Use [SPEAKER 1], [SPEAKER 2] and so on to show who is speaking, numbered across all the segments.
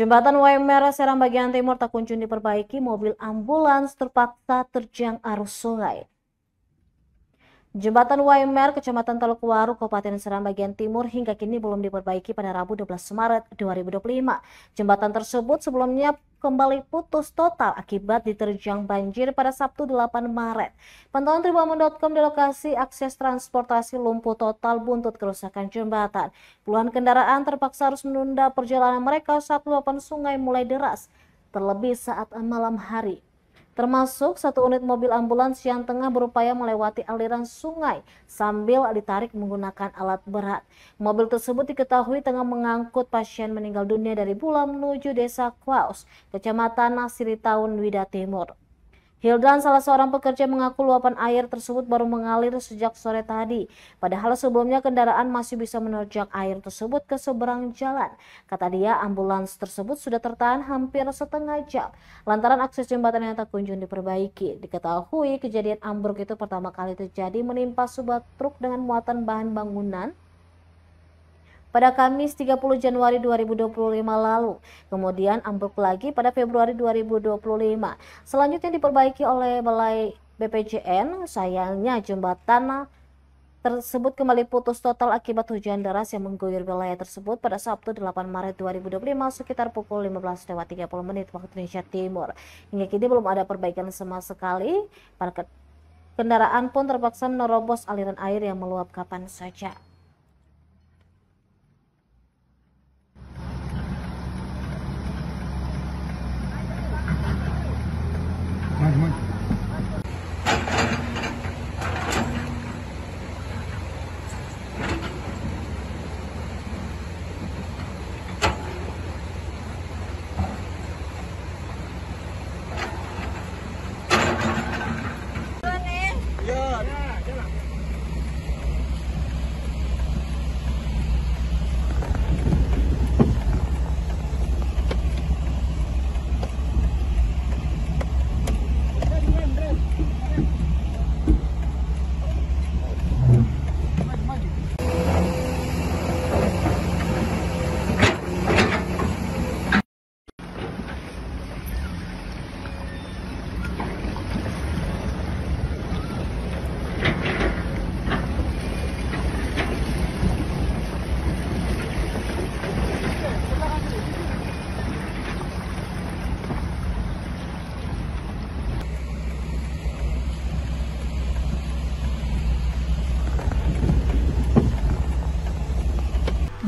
[SPEAKER 1] Jembatan Waimera Serang bagian timur tak kunjung diperbaiki, mobil ambulans terpaksa terjang arus sungai. Jembatan Waimer, Kecamatan Teluk Waru, Kabupaten Serang bagian timur hingga kini belum diperbaiki pada Rabu 12 Maret 2025. Jembatan tersebut sebelumnya kembali putus total akibat diterjang banjir pada Sabtu 8 Maret. Pantauan Tribunnews.com di lokasi akses transportasi lumpuh total buntut kerusakan jembatan. Puluhan kendaraan terpaksa harus menunda perjalanan mereka saat luapan sungai mulai deras, terlebih saat malam hari. Termasuk satu unit mobil ambulans yang tengah berupaya melewati aliran sungai sambil ditarik menggunakan alat berat. Mobil tersebut diketahui tengah mengangkut pasien meninggal dunia dari Bulan menuju Desa Kwaus, Kecamatan Nasiritaun, Wida Timur. Hildan, salah seorang pekerja, mengaku luapan air tersebut baru mengalir sejak sore tadi. Padahal sebelumnya kendaraan masih bisa menerjang air tersebut ke seberang jalan. Kata dia, ambulans tersebut sudah tertahan hampir setengah jam lantaran akses jembatan yang tak kunjung diperbaiki. Diketahui kejadian ambruk itu pertama kali terjadi menimpa sebuah truk dengan muatan bahan bangunan pada Kamis 30 Januari 2025 lalu. Kemudian ambruk lagi pada Februari 2025. Selanjutnya diperbaiki oleh Balai BPJN. Sayangnya jembatan tersebut kembali putus total akibat hujan deras yang mengguyur wilayah tersebut pada Sabtu 8 Maret 2025 sekitar pukul 15:30 waktu Indonesia Timur. Hingga kini belum ada perbaikan sama sekali. Para kendaraan pun terpaksa menerobos aliran air yang meluap kapan saja.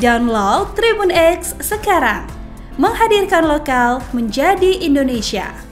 [SPEAKER 2] Download Tribun X sekarang, menghadirkan lokal menjadi Indonesia.